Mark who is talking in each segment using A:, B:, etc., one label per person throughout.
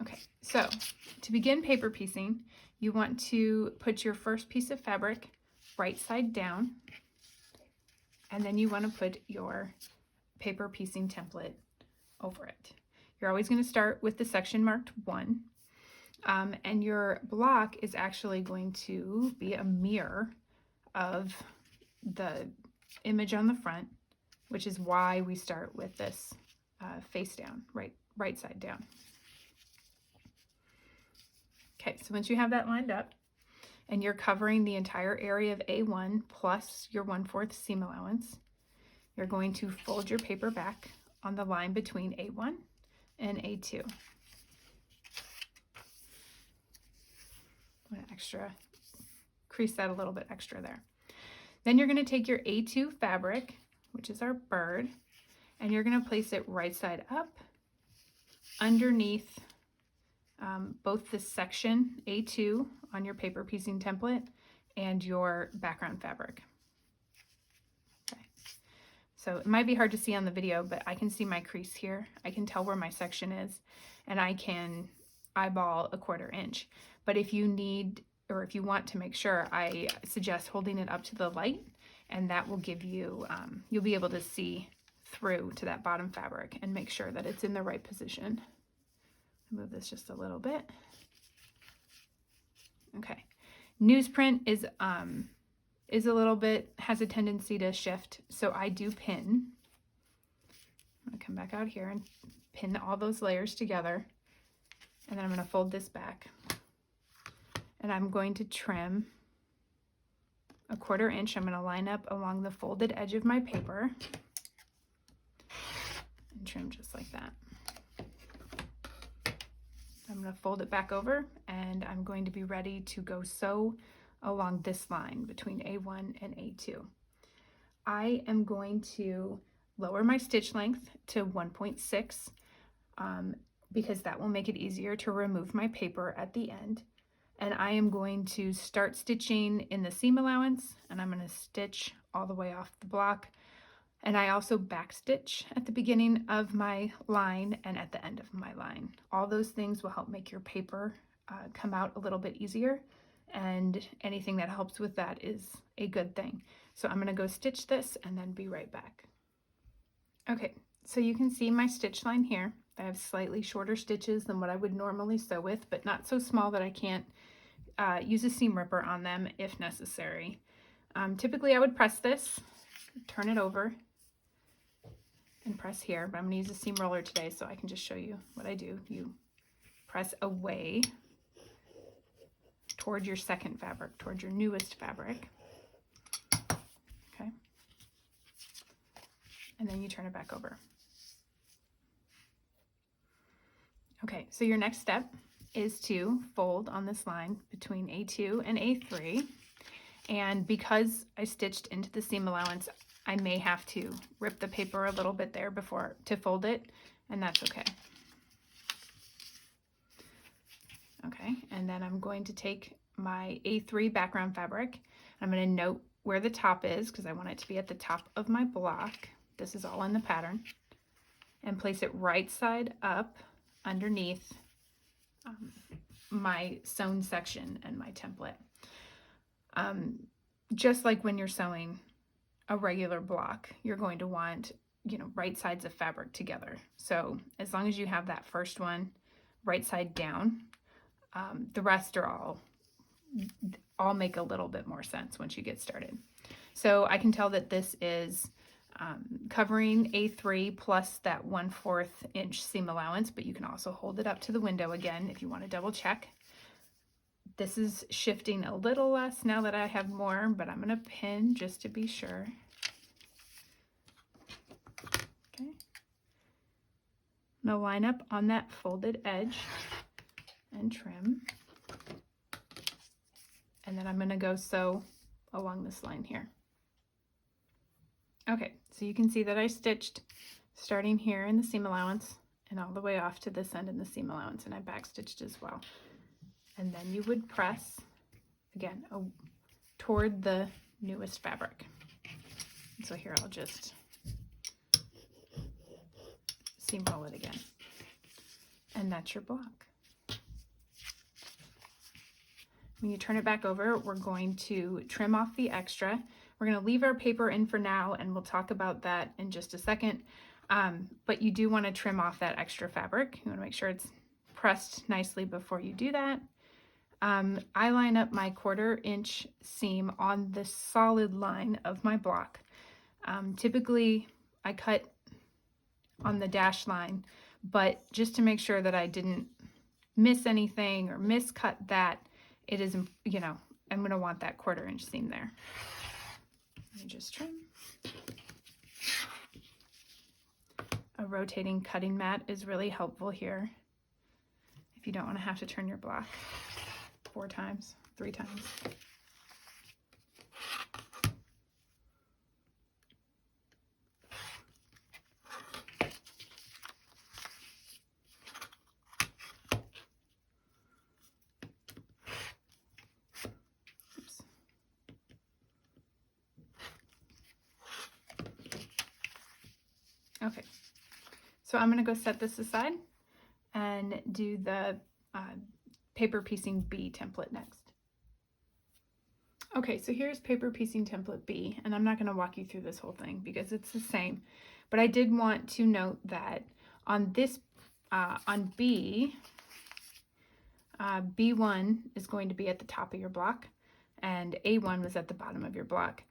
A: Okay, so to begin paper piecing, you want to put your first piece of fabric right side down, and then you want to put your paper piecing template over it. You're always going to start with the section marked 1, and your block is actually going to be a mirror of the image on the front, which is why we start with this face down, right side down. Okay, so once you have that lined up and you're covering the entire area of A1 plus your 1/4 seam allowance, you're going to fold your paper back on the line between A1 and A2. I'm going to crease that a little bit extra there. Then you're going to take your A2 fabric, which is our bird, and you're going to place it right side up underneath both the section A2 on your paper piecing template and your background fabric. Okay. So it might be hard to see on the video, but I can see my crease here. I can tell where my section is, and I can eyeball a 1/4 inch. But if you need, or if you want to make sure, I suggest holding it up to the light, and that will give you, you'll be able to see through to that bottom fabric and make sure that it's in the right position. Move this just a little bit. Okay. Newsprint is a little bit, has a tendency to shift, so I do pin. I'm going to come back out here and pin all those layers together, and then I'm going to fold this back, and I'm going to trim a 1/4 inch. I'm going to line up along the folded edge of my paper and trim just like that. I'm going to fold it back over, and I'm going to be ready to go sew along this line between A1 and A2. I am going to lower my stitch length to 1.6 because that will make it easier to remove my paper at the end. And I am going to start stitching in the seam allowance, and I'm going to stitch all the way off the block. And I also back stitch at the beginning of my line and at the end of my line. All those things will help make your paper come out a little bit easier, and anything that helps with that is a good thing. So I'm going to go stitch this and then be right back. Okay, so you can see my stitch line here. I have slightly shorter stitches than what I would normally sew with, but not so small that I can't use a seam ripper on them if necessary. Typically I would press this, turn it over, and press here, but I'm going to use a seam roller today so I can just show you what I do. You press away toward your second fabric, toward your newest fabric. Okay. And then you turn it back over. Okay, so your next step is to fold on this line between A2 and A3. And because I stitched into the seam allowance, I may have to rip the paper a little bit there before to fold it, and that's okay. Okay, and then I'm going to take my A3 background fabric. I'm going to note where the top is because I want it to be at the top of my block. This is all in the pattern. And place it right side up underneath my sewn section and my template. Just like when you're sewing a regular block, you're going to want, right sides of fabric together. So as long as you have that first one right side down, the rest are all make a little bit more sense once you get started. So I can tell that this is covering A3 plus that 1/4 inch seam allowance, but you can also hold it up to the window again if you want to double check. This is shifting a little less now that I have more, but I'm going to pin just to be sure. Okay. I'm going to line up on that folded edge and trim. And then I'm going to go sew along this line here. Okay, so you can see that I stitched starting here in the seam allowance and all the way off to this end in the seam allowance, and I back stitched as well. And then you would press again toward the newest fabric. So here I'll just seam roll it again, and that's your block. When you turn it back over, we're going to trim off the extra. We're going to leave our paper in for now, and we'll talk about that in just a second. But you do want to trim off that extra fabric. You want to make sure it's pressed nicely before you do that. I line up my 1/4 inch seam on the solid line of my block. Typically, I cut on the dash line, but just to make sure that I didn't miss anything or miscut that, it is, you know, I'm going to want that 1/4 inch seam there. Let me just trim. A rotating cutting mat is really helpful here if you don't want to have to turn your block 4 times, 3 times. Oops. Okay, so I'm going to go set this aside and do the paper piecing B template next. Okay, so here's paper piecing template B, and I'm not going to walk you through this whole thing because it's the same, but I did want to note that on this, on B, B1 is going to be at the top of your block, and A1 was at the bottom of your block.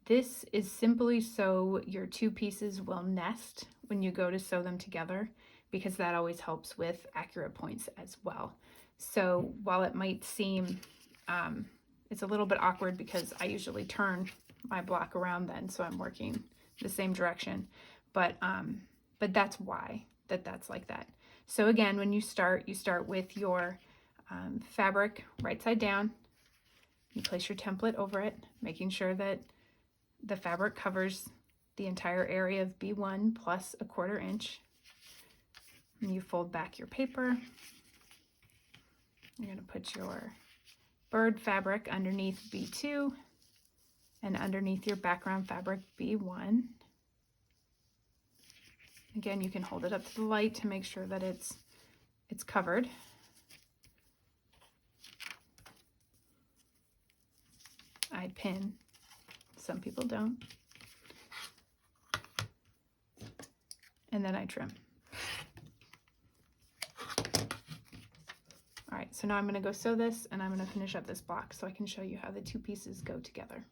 A: This is simply so your 2 pieces will nest when you go to sew them together, because that always helps with accurate points as well. So while it might seem, it's a little bit awkward because I usually turn my block around then, so I'm working the same direction, but that's why that's like that. So again, when you start with your fabric right side down. You place your template over it, making sure that the fabric covers the entire area of B1 plus a 1/4 inch. And you fold back your paper. You're going to put your bird fabric underneath B2 and underneath your background fabric B1. Again, you can hold it up to the light to make sure that it's covered. I pin, some people don't. And then I trim. All right, so now I'm going to go sew this, and I'm going to finish up this block so I can show you how the 2 pieces go together.